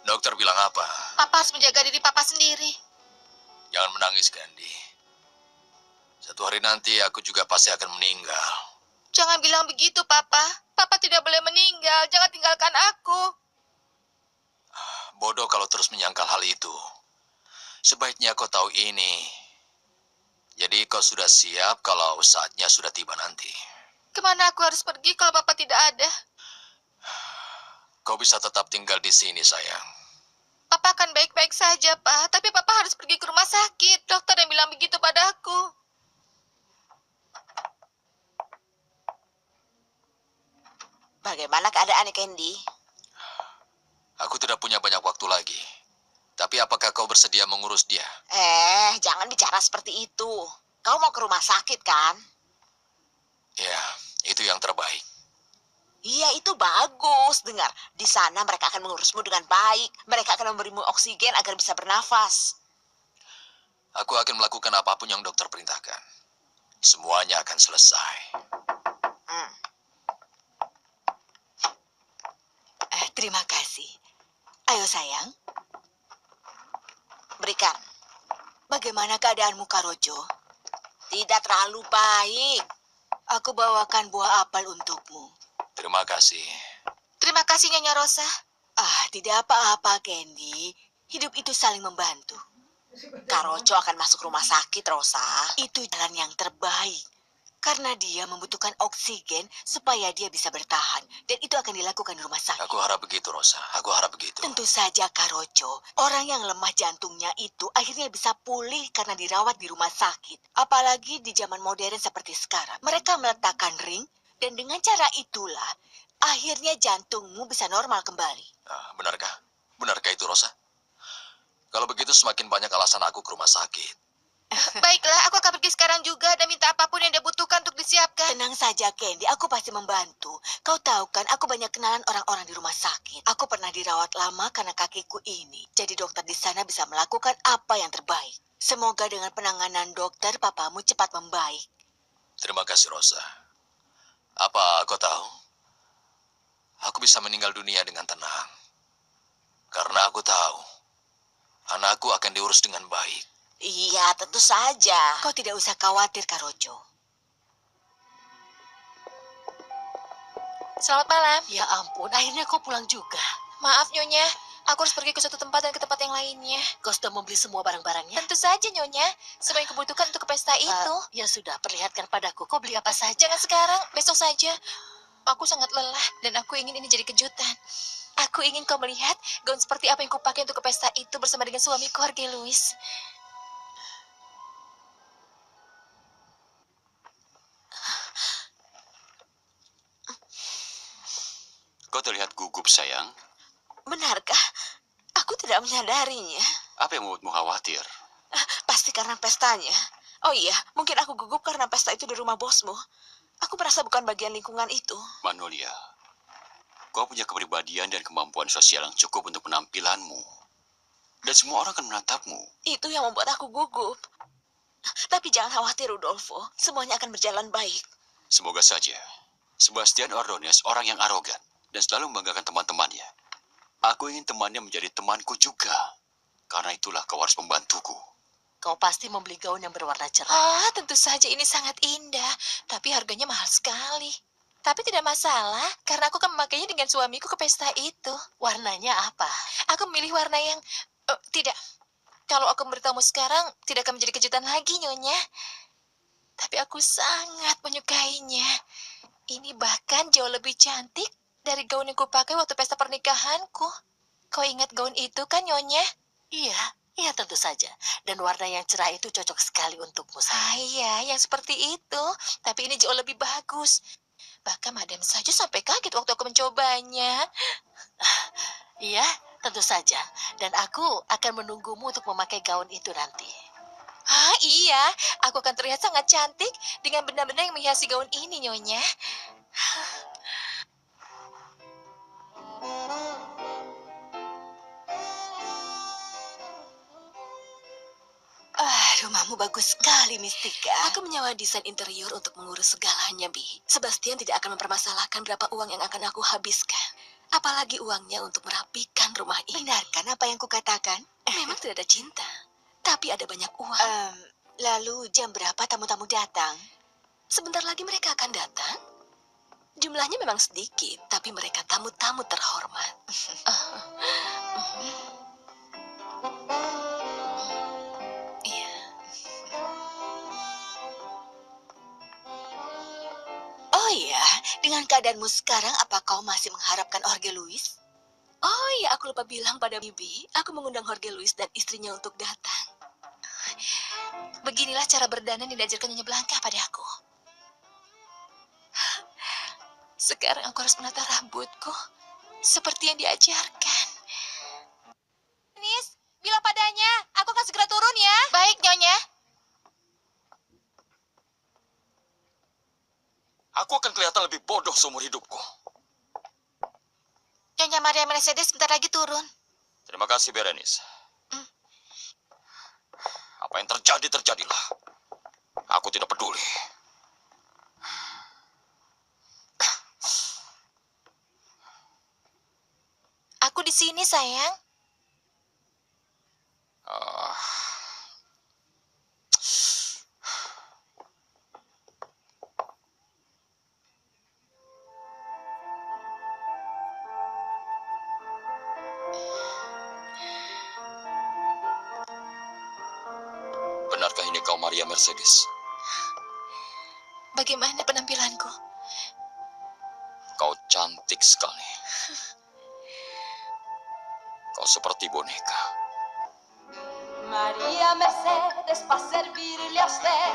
Dokter bilang apa? Papa harus menjaga diri papa sendiri. Jangan menangis, Candy. Satu hari nanti aku juga pasti akan meninggal. Jangan bilang begitu, Papa. Papa tidak boleh meninggal. Jangan tinggalkan aku. Bodoh kalau terus menyangkal hal itu. Sebaiknya kau tahu ini. Jadi kau sudah siap kalau saatnya sudah tiba nanti. Kemana aku harus pergi kalau Papa tidak ada? Kau bisa tetap tinggal di sini, sayang. Papa akan baik-baik saja, Pak. Tapi Papa harus pergi ke rumah sakit. Dokter yang bilang begitu padaku. Bagaimana keadaan Candy? Aku tidak punya banyak waktu lagi. Tapi apakah kau bersedia mengurus dia? Jangan bicara seperti itu. Kau mau ke rumah sakit, kan? Ya, itu yang terbaik. Iya, itu bagus. Dengar, di sana mereka akan mengurusmu dengan baik. Mereka akan memberimu oksigen agar bisa bernafas. Aku akan melakukan apapun yang dokter perintahkan. Semuanya akan selesai. Terima kasih. Ayo sayang, Berikan. bagaimana keadaanmu Karojo? Tidak terlalu baik. Aku bawakan buah apel untukmu. Terima kasih. Terima kasih, Nyonya Rosa. Tidak apa-apa, Candy. Hidup itu saling membantu. Karojo akan masuk rumah sakit, Rosa. Itu jalan yang terbaik. Karena dia membutuhkan oksigen supaya dia bisa bertahan. Dan itu akan dilakukan di rumah sakit. Aku harap begitu, Rosa. Aku harap begitu. Tentu saja, Karojo. Orang yang lemah jantungnya itu akhirnya bisa pulih karena dirawat di rumah sakit. Apalagi di zaman modern seperti sekarang. Mereka meletakkan ring, dan dengan cara itulah, akhirnya jantungmu bisa normal kembali. Benarkah? Benarkah itu, Rosa? Kalau begitu semakin banyak alasan aku ke rumah sakit. Baiklah, aku akan pergi sekarang juga dan minta apapun yang dia butuhkan untuk disiapkan. Tenang saja, Candy. Aku pasti membantu. Kau tahu kan, aku banyak kenalan orang-orang di rumah sakit. Aku pernah dirawat lama karena kakiku ini. Jadi dokter di sana bisa melakukan apa yang terbaik. Semoga dengan penanganan dokter, papamu cepat membaik. Terima kasih, Rosa. Apa kau tahu? Aku bisa meninggal dunia dengan tenang. Karena aku tahu, anakku akan diurus dengan baik. Iya, tentu saja. Kau tidak usah khawatir, Karojo. Selamat malam. Ya ampun, akhirnya kau pulang juga. Maaf, Nyonya. Aku harus pergi ke suatu tempat dan ke tempat yang lainnya. Kau sudah membeli semua barang-barangnya? Tentu saja, Nyonya. Semua yang kubutuhkan untuk ke pesta itu. Ya sudah, perlihatkan padaku. Kau beli apa saja? Jangan sekarang, besok saja. Aku sangat lelah dan aku ingin ini jadi kejutan. Aku ingin kau melihat gaun seperti apa yang kupakai untuk ke pesta itu bersama dengan suamiku, Jorge Luis. Kau terlihat gugup, sayang. Benarkah? Aku tidak menyadarinya. Apa yang membuatmu khawatir? Pasti karena pestanya. Oh iya, mungkin aku gugup karena pesta itu di rumah bosmu. Aku merasa bukan bagian lingkungan itu. Magnolia, kau punya kepribadian dan kemampuan sosial yang cukup untuk penampilanmu. Dan semua orang akan menatapmu. Itu yang membuat aku gugup. Tapi jangan khawatir, Rudolfo. Semuanya akan berjalan baik. Semoga saja. Sebastian Ordonez orang yang arogan dan selalu membanggakan teman-temannya. Aku ingin temannya menjadi temanku juga. Karena itulah kau harus membantuku. Kau pasti membeli gaun yang berwarna cerah. Tentu saja ini sangat indah, tapi harganya mahal sekali. Tapi tidak masalah, karena aku akan memakainya dengan suamiku ke pesta itu. Warnanya apa? Aku memilih warna yang... tidak. Kalau aku memberitahumu sekarang, tidak akan menjadi kejutan lagi, Nyonya. Tapi aku sangat menyukainya. Ini bahkan jauh lebih cantik dari gaun yang kupakai waktu pesta pernikahanku. Kau ingat gaun itu kan, Nyonya? Iya, tentu saja. Dan warna yang cerah itu cocok sekali untukmu, sayang. Iya, yang seperti itu. Tapi ini jauh lebih bagus. Bahkan Madam saja sampai kaget waktu aku mencobanya. Iya, tentu saja. Dan aku akan menunggumu untuk memakai gaun itu nanti. Iya, aku akan terlihat sangat cantik dengan benda-benda yang menghiasi gaun ini, Nyonya. Rumahmu bagus sekali, Mistika. Aku menyewa desain interior untuk mengurus segalanya, Bi. Sebastian tidak akan mempermasalahkan berapa uang yang akan aku habiskan. Apalagi uangnya untuk merapikan rumah ini. Benarkan apa yang kukatakan? Memang tidak ada cinta, tapi ada banyak uang. Lalu jam berapa tamu-tamu datang? Sebentar lagi mereka akan datang. Jumlahnya memang sedikit, tapi mereka tamu-tamu terhormat. Iya. Oh iya, dengan keadaanmu sekarang, apa kau masih mengharapkan Jorge Luis? Oh iya, aku lupa bilang pada Bibi, aku mengundang Jorge Luis dan istrinya untuk datang. Beginilah cara berdandan yang diajarkan Nyonya Blanca pada aku. Sekarang aku harus menata rambutku seperti yang diajarkan. Nis, bilang padanya, aku akan segera turun ya. Baik, Nyonya. Aku akan kelihatan lebih bodoh seumur hidupku. Nyonya Maria Mercedes sebentar lagi turun. Terima kasih, Berenice. Apa yang terjadi, terjadilah. Aku tidak peduli. Aku di sini, sayang. Ah, benarkah ini kau, Maria Mercedes? Bagaimana penampilanku? Kau cantik sekali. Kau seperti boneka. María Mercedes, para servirle a usted.